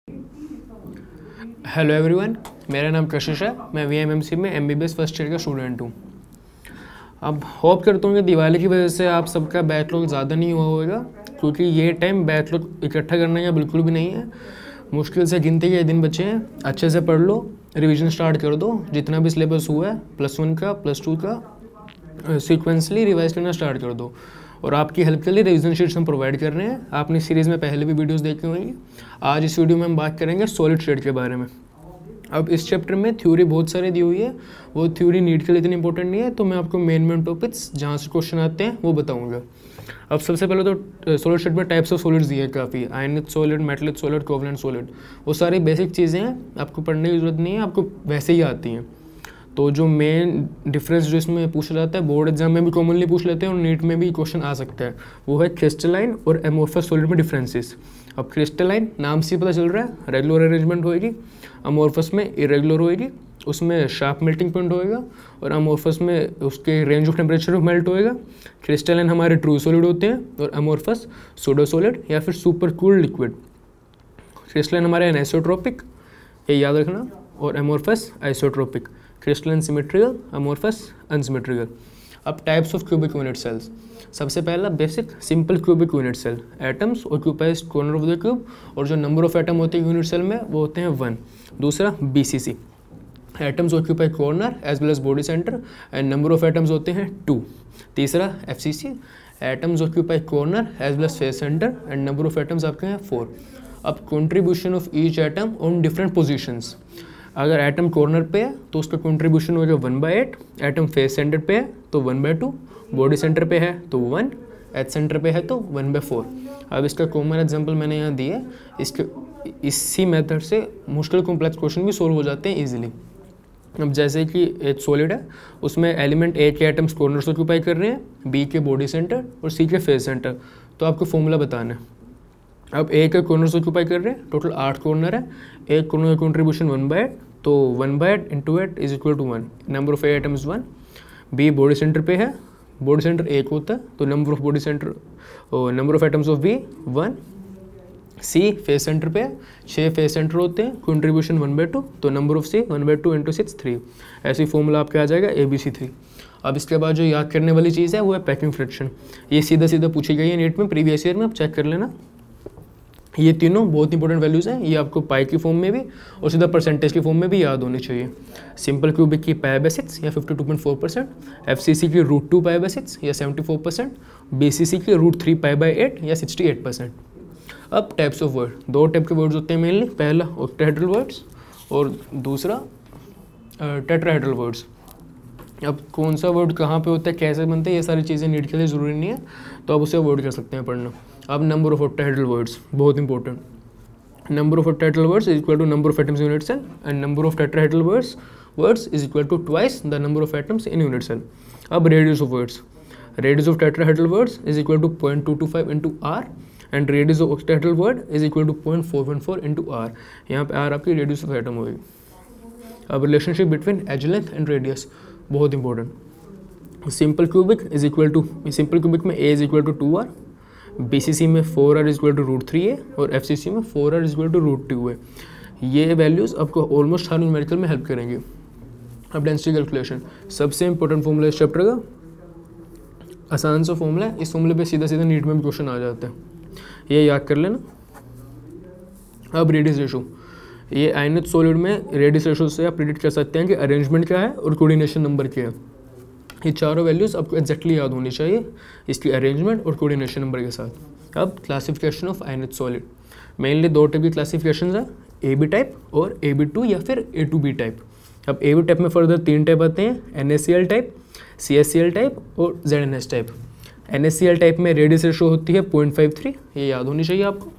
Hello everyone, मेरा नाम कशिश है। मैं वीएमएमसी में एमबीबीएस फर्स्ट ईयर का स्टूडेंट हूँ। अब होप करता हूँ कि दिवाली की वजह से आप सबका बैकलॉग ज़्यादा नहीं हुआ होगा, क्योंकि ये टाइम बैकलॉग इकट्ठा करने का बिल्कुल भी नहीं है। मुश्किल से गिनती के दिन बचे हैं। अच्छे से पढ़ लो, रिवीजन स्टार्ट कर दो। जितना भी सिलेबस हुआ है +1 का +2 का सीक्वेंसली रिवाइज करना स्टार्ट कर दो। और आपकी हेल्प के लिए रिवीजन शीट्स हम प्रोवाइड कर रहे हैं। आपने सीरीज़ में पहले भी वीडियोस देखी होंगी। आज इस वीडियो में हम बात करेंगे सॉलिड स्टेट के बारे में। अब इस चैप्टर में थ्योरी बहुत सारी दी हुई है, वो थ्योरी नीट के लिए इतनी इंपॉर्टेंट नहीं है, तो मैं आपको मेन टॉपिक्स जहाँ से क्वेश्चन आते हैं वो बताऊंगा। अब सबसे पहले तो सॉलिड स्टेट में टाइप्स ऑफ सॉलिड्स दिए हैं काफ़ी, आयनिक solid, metallic solid, covalent solid. वो सारी बेसिक चीज़ें हैं, आपको पढ़ने की जरूरत नहीं है, आपको वैसे ही आती हैं। तो जो मेन डिफरेंस जो इसमें पूछा जाता है, बोर्ड एग्जाम में भी कॉमनली पूछ लेते हैं और नीट में भी क्वेश्चन आ सकता है, वो है क्रिस्टलाइन और एमोर्फस सॉलिड में डिफरेंसेस। अब क्रिस्टलाइन नाम से पता चल रहा है रेगुलर अरेंजमेंट होएगी, अमोर्फस में इरेगुलर होएगी, उसमें शार्प मेल्टिंग पॉइंट होएगा, और अमोर्फस में उसके रेंज ऑफ टेम्परेचर मेल्ट होएगा। क्रिस्टलाइन हमारे ट्रू सॉलिड होते हैं और अमोर्फस सूडो सॉलिड या फिर सुपर कूल्ड लिक्विड। क्रिस्टलाइन हमारे एनिसोट्रोपिक, ये याद रखना, और amorphous isotropic. Crystalline symmetrical, amorphous unsymmetrical. अब types of cubic unit cells. सबसे पहला basic simple cubic unit cell, atoms occupies corner of the cube, और जो नंबर ऑफ एटम होते हैं यूनिट सेल में वो होते हैं 1। दूसरा BCC, atoms occupy corner as well as body centre and number of atoms होते हैं 2। तीसरा FCC, atoms occupy corner as well as face centre and number of atoms आपके हैं 4। अब contribution of each atom on different positions. अगर atom corner पे है तो उसका कंट्रीब्यूशन होगा 1/8, एटम फेस सेंटर पे है तो 1/2, बॉडी सेंटर पे है तो 1, एच सेंटर पे है तो 1/4। अब इसका कॉमन एग्जांपल मैंने यहाँ दिया है। इसी मेथड से मुश्किल कॉम्प्लेक्स क्वेश्चन भी सोल्व हो जाते हैं इजीली। अब जैसे कि एक सॉलिड है, उसमें एलिमेंट ए के एटम्स कॉर्नर से ऑक्यूपाई कर रहे हैं, बी के बॉडी सेंटर और सी के फेस सेंटर, तो आपको फॉर्मूला बताना है। अब ए के कॉर्नर से ऑक्यूपाई कर रहे हैं, टोटल 8 कॉर्नर है, एक कॉर्नर का कॉन्ट्रीब्यूशन 1/8, तो 1/8 × 8 is equal to 1, number of a atoms 1। B body centre पे है, बॉडी सेंटर 1 होता है, तो number of body centre number of atoms of B 1। C face centre पे है, 6 फेस सेंटर होते हैं, कंट्रीब्यूशन 1/2, तो नंबर ऑफ सी 1/2 × 6 3। ऐसी फॉर्मूला आपके आ जाएगा ABC3। अब इसके बाद जो याद करने वाली चीज़ है वो है पैकिंग फ्रिक्शन। ये सीधा सीधा पूछी गई है नीट में प्रीवियस ईयर में, आप चेक कर लेना। ये तीनों बहुत इंपॉर्टेंट वैल्यूज़ हैं, ये आपको पाई की फॉर्म में भी और सीधा परसेंटेज की फॉर्म में भी याद होनी चाहिए। सिंपल क्यूबिक की π/6 या 52.4%, एफसीसी की √2 π/6 या 74%, बीसीसी की √3 π/8 या 68%। अब टाइप्स ऑफ वर्ड, 2 टाइप के वर्ड्स होते हैं मेनली, पहला ऑक्टाहेड्रल वर्ड्स और दूसरा टेट्राहेड्रल वर्ड्स। अब कौन सा वर्ड कहाँ पे होता है, कैसे बनते हैं, ये सारी चीज़ें नीट के लिए ज़रूरी नहीं है, तो आप उसे अवॉइड कर सकते हैं पढ़ना। अब नंबर ऑफ ऑक्टाहेड्रल वर्ड्स बहुत important. Number of octahedral voids is equal to number of atoms in unit cell and number of tetrahedral voids is equal to twice the number of atoms in unit cell. अब radius of voids, radius of tetrahedral voids is equal to 0.225 × r and radius of octahedral void is equal to 0.414 × r। यहाँ पे r आपकी radius of atom होगी। अब relationship between edge length and radius बहुत important. Simple cubic is equal to, simple cubic में a is equal to 2r, BCC में 4r is equal to √3a और FCC में 4r is equal to √2a। ये values आपको almost हर numerical में help करेंगे। अब डेंसिटी कैलकुलेशन सबसे इंपॉर्टेंट फॉर्मूला इस चैप्टर का, आसान सा फॉर्मूला है, इस फॉर्मूले पे सीधा सीधा नीट में भी क्वेश्चन आ जाता है, ये याद कर लेना। अब रेडियस रेशो, ये आयनिक सॉलिड में रेडियस रेशो से आप प्रिडिक्ट कर सकते हैं कि अरेंजमेंट क्या है और कोऑर्डिनेशन नंबर क्या है। ये चारों वैल्यूज़ आपको एग्जैक्टली याद होनी चाहिए, इसकी अरेंजमेंट और कोऑर्डिनेशन नंबर के साथ। अब classification of ionic solid, mainly 2 type की क्लासिफिकेशन है, AB टाइप और AB2 या फिर A2B टाइप। अब AB टाइप में फर्दर 3 टाइप आते हैं, NaCl टाइप, CaCl टाइप और ZnH टाइप। NaCl टाइप में रेडियस रेशो होती है 0.53, ये याद होनी चाहिए आपको।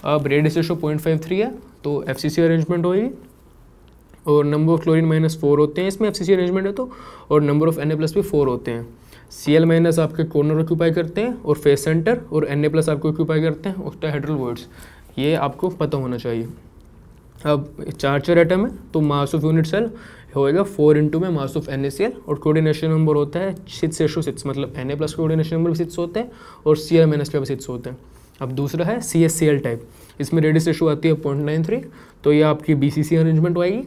अब रेडियस रेशो 0.53 है तो FCC अरेंजमेंट होगी, और नंबर ऑफ क्लोरीन -4 होते हैं इसमें, FCC अरेंजमेंट है तो, और नंबर ऑफ Na+ भी 4 होते हैं। Cl- आपके कॉर्नर ऑक्यूपाई करते हैं और फेस सेंटर, और Na+ आपको ऑक्यूपाई करते हैं ऑक्टाहेड्रल वर्ड्स, ये आपको पता होना चाहिए। अब 4 एटम है तो मास ऑफ यूनिट सेल होएगा 4 × में मास ऑफ NaCl, और कोऑर्डिनेशन नंबर होता है 6:6, मतलब Na+ कोऑर्डिनेशन नंबर भी 6 होते हैं और Cl- का भी 6 होते हैं। अब दूसरा है CaCl टाइप, इसमें रेडियस रेशो आती है 0.93, तो ये आपकी BCC अरेंजमेंट आएगी।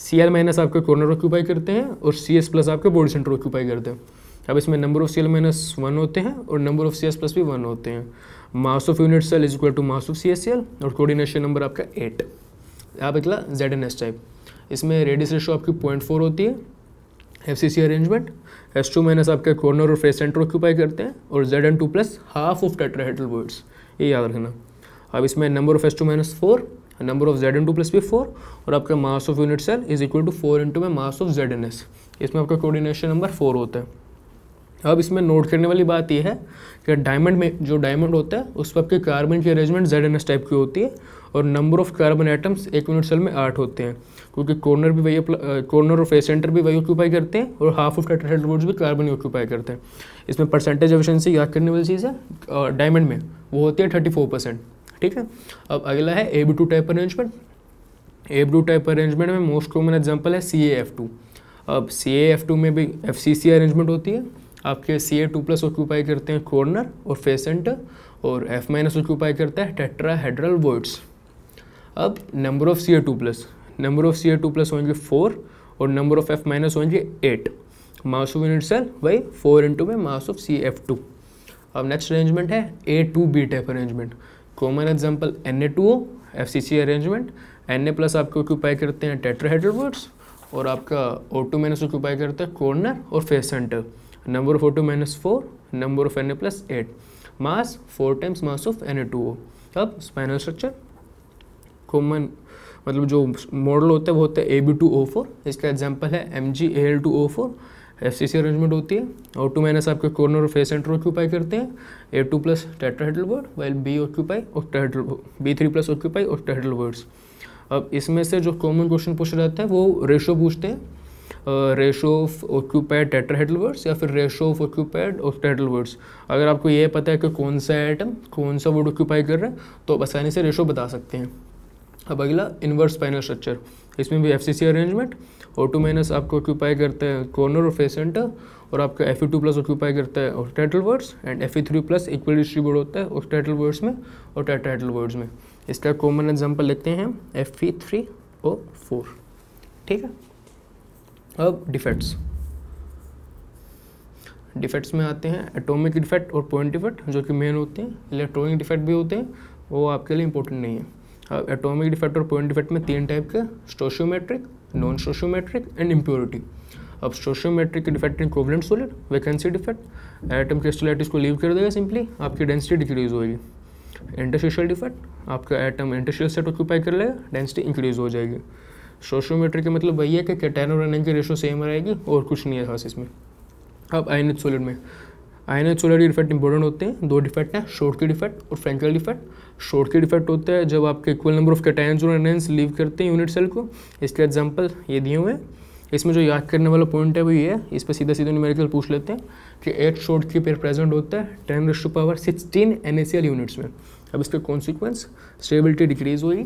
Cl माइनस आपके कॉर्नर ऑक्यूपाई करते हैं और CS प्लस आपके बॉडी सेंटर ऑक्यूपाई करते हैं। अब इसमें नंबर ऑफ Cl माइनस 1 होते हैं और नंबर ऑफ CS प्लस भी 1 होते हैं। Mass of unit cell is equal to mass of CaCl और कोऑर्डिनेशन नंबर आपका 8। आप अगला ZnS टाइप, इसमें रेडियस रेशो आपकी 0.4 होती है। FCC अरेंजमेंट, S2 माइनस आपके कॉर्नर और फेस सेंटर ऑक्यूपाई करते हैं और Zn2 plus half of tetrahedral voids, ये याद रखना। अब इसमें number of S2 minus 4, number of Zn2 plus भी 4 और आपका mass of unit cell is equal to 4 into में मास ऑफ ZnS। इसमें आपका कोऑर्डिनेशन नंबर 4 होता है। अब इसमें नोट करने वाली बात यह है कि डायमंड में जो डायमंड होता है उस पर आपके कार्बन की अरेंजमेंट ZnS टाइप की होती है और नंबर ऑफ कार्बन एटम्स एक यूनिट सेल में 8 होते हैं, क्योंकि कॉर्नर भी वही कॉर्नर और फेस सेंटर भी वही ऑक्यूपाई करते हैं और हाफ ऑफ टेट्राहेड्रल वर्ड्स भी कार्बन ही ऑक्यूपाई करते हैं। इसमें परसेंटेज एफिशिएंसी याद करने वाली चीज़ है डायमंड में, वो होती है 34%। ठीक है। अब अगला है AB2 type arrangement. AB2 type arrangement में मोस्ट कॉमन एग्जाम्पल है CaF2। अब CaF2 में भी FCC अरेंजमेंट होती है। आपके Ca2 प्लस ऑक्यूपाई करते हैं कॉर्नर और फेस सेंटर और F माइनस ऑक्यूपाई करता है टेट्राहेड्रल वर्ड्स। अब नंबर ऑफ Ca2 प्लस होंगे 4 और नंबर ऑफ F माइनस होंगे 8। मास ऑफ यूनिट सेल वही 4 इंटू में मास ऑफ CF2। अब नेक्स्ट अरेंजमेंट है A2B type arrangement. Common example Na2O, FCC arrangement. Na plus आपको ऑक्यूपाई करते हैं टेट्राहेड्रल वर्ड्स और आपका O2 माइनस ऑक्यूपाई करता है कॉर्नर और face centre. Number of O2 minus 4, number of Na plus 8, mass 4 times mass of Na2O। अब spinal structure common मतलब जो मॉडल होता है वो होता है AB2O4। इसका एग्जांपल है MgAl2O4। FCC अरेंजमेंट होती है। O2 माइनस आपके कॉर्नर और फेस सेंटर ऑक्यूपाई करते हैं। A2 plus tetrahedral word while B3 plus occupy octahedral words. अब इसमें से जो कॉमन क्वेश्चन पूछा जाता है वो रेशो पूछते हैं, ratio of occupied tetrahedral words या फिर ratio of occupied octahedral words. अगर आपको ये पता है कि कौन सा एटम कौन सा वर्ड ऑक्यूपाई कर रहा है तो आप आसानी से रेशो बता सकते हैं। अब अगला इन्वर्स स्पाइनल स्ट्रक्चर, इसमें भी FCC अरेंजमेंट। O2 माइनस आपको ऑक्यूपाई करता है कॉर्नर और फेस सेंटर और आपका Fe2 प्लस ऑक्यूपाई करता है octahedral words and Fe3 plus equal distribute होता है ऑक्टाहेड्रल वर्ड्स में और टेट्राहेड्रल वर्ड्स में। इसका कॉमन एग्जांपल लेते हैं Fe3O4। ठीक है। अब डिफेक्ट्स में आते हैं एटॉमिक डिफेक्ट और पॉइंट डिफेक्ट, जो कि मेन होते हैं। इलेक्ट्रॉनिक डिफेक्ट भी होते हैं, वो आपके लिए इंपॉर्टेंट नहीं है। अब एटॉमिक डिफेक्ट और पॉइंट डिफेक्ट में 3 टाइप के, stoichiometric, non stoichiometric and impurity. अब स्टोशियोमेट्रिक के defect in covalent solid, vacancy defect, atom crystal lattice को लीव कर देगा सिंपली, आपकी डेंसिटी डिक्रीज होगी। इंटरस्टिशियल डिफेक्ट, आपका एटम इंटरस्टिशियल सेट ऑक्यूपाई कर लेगा, डेंसिटी इंक्रीज हो जाएगी। स्टोशियोमेट्रिक का मतलब वही है कि कैटायन और एनायन की रेशो सेम रहेगी और कुछ नहीं है खास इसमें। अब आयनित सॉलिड में आयनित सॉलिड डिफेक्ट इंपॉर्टेंट होते हैं। 2 डिफेक्ट हैं, शॉर्ट की डिफेक्ट और फ्रैंकल डिफेक्ट। शॉर्ट की डिफेक्ट होता है जब आपके इक्वल नंबर ऑफ कैटायंस और एनायंस लीव करते हैं यूनिट सेल को। इसके एग्जांपल ये दिए हुए हैं। इसमें जो याद करने वाला पॉइंट है वो ये है, इस पर सीधा सीधा न्यूमेरिकल पूछ लेते हैं कि 8 शॉर्ट की पेयर प्रेजेंट होता है 10⁻16 NaCl यूनिट्स में। अब इसका कॉन्सिक्वेंस स्टेबिलिटी डिक्रीज होगी।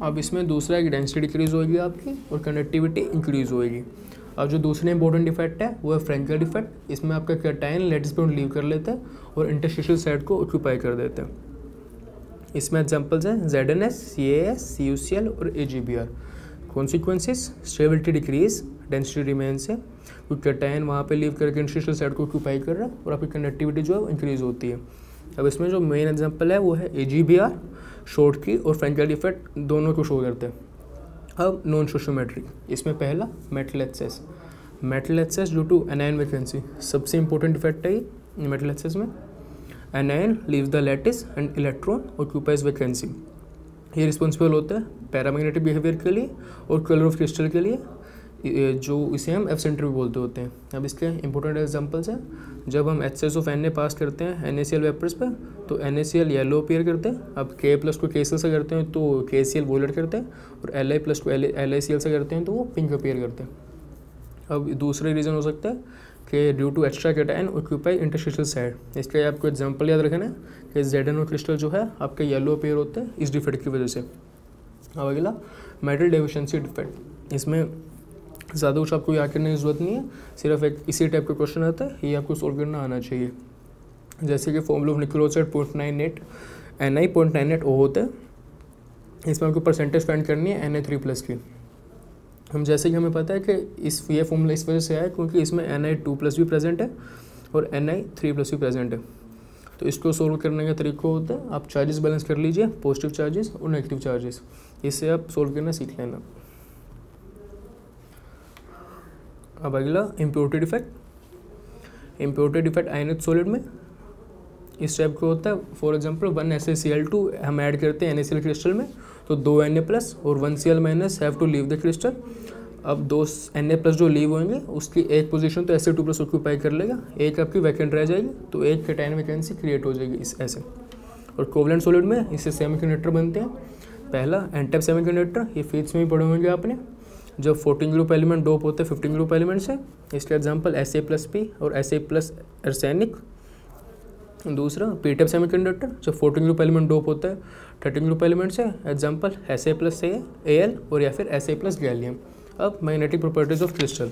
अब इसमें दूसरा एक डेंसिटी डिक्रीज होगी आपकी और कंडक्टिविटी इंक्रीज होगी। अब जो दूसरे इंपॉर्टेंट डिफेक्ट है वो है फ्रैंकल डिफेक्ट। इसमें आपका कैटायन लेटिस बॉन्ड लीव कर लेता है और इंटरस्टिशियल साइड को ऑक्यूपाई कर देता है। इसमें एग्जांपल्स हैं ZnS, CaS, CuCl और AgBr। Consequences stability decrease, density remains है, क्योंकि कैटायन वहाँ पे लीव करके इंटरस्टिशियल साइड को ऑक्यूपाई कर रहा है और आपकी कंडक्टिविटी जो है वो इंक्रीज होती है। अब इसमें जो मेन एग्जांपल है वो है AgBr, शॉर्ट की और फ्रैंकल डिफेक्ट दोनों को शो करते हैं। अब नॉन स्टोशियोमेट्रिक, इसमें पहला metal excess. Metal excess due to anion vacancy, सबसे इंपॉर्टेंट डिफेक्ट है ये मेटल एक्सेस में। Anion leaves the lattice and electron occupies vacancy. ये रिस्पॉन्सिबल होता है पैरामैग्नेटिक बिहेवियर के लिए और कलर ऑफ क्रिस्टल के लिए, जो इसे हम एब्सेंटर भी बोलते होते हैं। अब इसके इंपॉर्टेंट एग्जांपल्स हैं, जब हम HCS ऑफ Na पास करते हैं NaCl वेपर्स पर तो NaCl येलो अपीयर करते हैं। अब K प्लस को KCl से करते हैं तो KCl वोलेट करते हैं और Li प्लस को LiCl से करते हैं तो वो पिंक अपीयर करते हैं। अब दूसरा रीज़न हो सकता है कि due to extra cation occupy interstitial site. इसका आपको एग्जांपल याद रखना है कि ZnO क्रिस्टल जो है आपके येलो अपीयर होते हैं इस डिफेक्ट की वजह से। अब अगला मेटल डेफिशिएंसी डिफेक्ट, इसमें ज़्यादा कुछ आपको याद करने की ज़रूरत नहीं है, सिर्फ एक इसी टाइप का क्वेश्चन आता है, ये आपको सॉल्व करना आना चाहिए। जैसे कि फॉर्मूला ऑफ निकल ऑक्साइड 0.98 Ni 0.98 O होता है। इसमें हमको परसेंटेज फाइंड करनी है Na3+ की। हम जैसे कि हमें पता है कि ये फॉर्मूला इस वजह से आया क्योंकि इसमें Na2+ भी प्रेजेंट है और Ni3+ भी प्रेजेंट है। तो इसको सोल्व करने का तरीका होता है, आप चार्जेस बैलेंस कर लीजिए, पॉजिटिव चार्जेस और नेगेटिव चार्जेस, इससे आप सोल्व करना सीख लेना। अब अगला इम्प्योरिटी डिफेक्ट। इम्प्योरिटी डिफेक्ट आयनिक सॉलिड में इस टाइप का होता है। फॉर एग्जांपल 1 SaCl2 हम ऐड करते हैं NaCl क्रिस्टल में, तो 2 Na+ और 1 Cl- have to leave the crystal. अब 2 Na+ जो लीव होंगे उसकी एक पोजीशन तो Sa2+ ऑक्यूपाई कर लेगा, एक आपकी वैकेंट रह जाएगी, तो एक कैटायन वैकेंसी क्रिएट हो जाएगी इस ऐसे। और कोवलेंट सॉलिड में इससे सेमीकंडक्टर बनते हैं। पहला एन-टाइप सेमीकंडक्टर, ये फिजिक्स में ही पढ़े होंगे आपने, जब 14 ग्रुप एलिमेंट डोप होते हैं 15 ग्रुप एलिमेंट से। इसके एग्जाम्पल Sa+P और Sa+ आर्सेनिक। दूसरा पी-टाइप सेमीकंडक्टर, जब 14 ग्रुप एलिमेंट डोप होता है 13 ग्रुप एलिमेंट से, एग्जाम्पल Sa+Al और या फिर Sa+ गैलियम। अब मैग्नेटिक प्रॉपर्टीज ऑफ क्रिस्टल।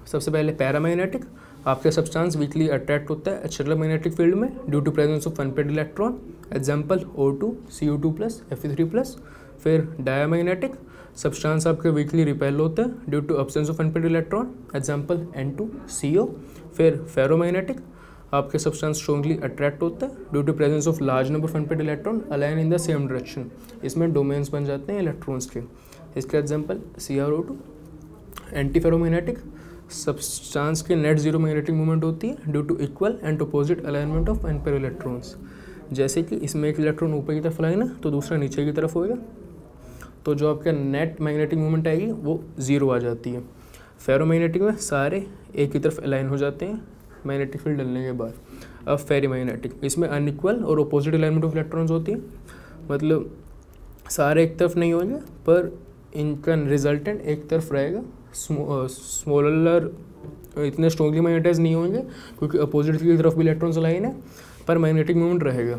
सबसे पहले पैरामैग्नेटिक, आपका सब्सटेंस वीकली अट्रैक्ट होता है एक्सटर्नल मैग्नेटिक फील्ड में due to presence of unpaired electron, example O2, CO2+, Fe3+। फिर डायमैग्नेटिक, सब्सटेंस आपके वीकली रिपेल होता है due to absence of unpaired electron, example N2CO। फिर फेरोमैग्नेटिक, आपके सब्सटेंस स्ट्रॉन्गली अट्रैक्ट होता है due to presence of large number of unpaired electron align in the same direction, इसमें domains बन जाते हैं इलेक्ट्रॉन्स के, इसके example CrO2। Anti ferromagnetic, substance के नेट जीरो मैग्नेटिक मूवमेंट होती है due to equal and opposite alignment of unpair electrons. जैसे कि इसमें एक इलेक्ट्रॉन ऊपर की तरफ लाएगा तो दूसरा नीचे की तरफ होएगा, तो जो आपका नेट मैग्नेटिक मूवमेंट आएगी वो जीरो आ जाती है। फेरोमैग्नेटिक में सारे एक की तरफ अलाइन हो जाते हैं मैग्नेटिक फील्ड डलने के बाद। अब फेरीमैग्नेटिक, इसमें अनइक्वल और अपोजिट अलाइनमेंट ऑफ इलेक्ट्रॉन्स होती है, मतलब सारे एक तरफ नहीं होंगे पर इनका रिजल्टेंट एक तरफ रहेगा। स्मॉलर इतने स्ट्रॉन्गली मैग्नेटाइज नहीं होंगे क्योंकि अपोजिट की तरफ भी इलेक्ट्रॉन्स अलाइन है, पर मैग्नेटिक मूवमेंट रहेगा।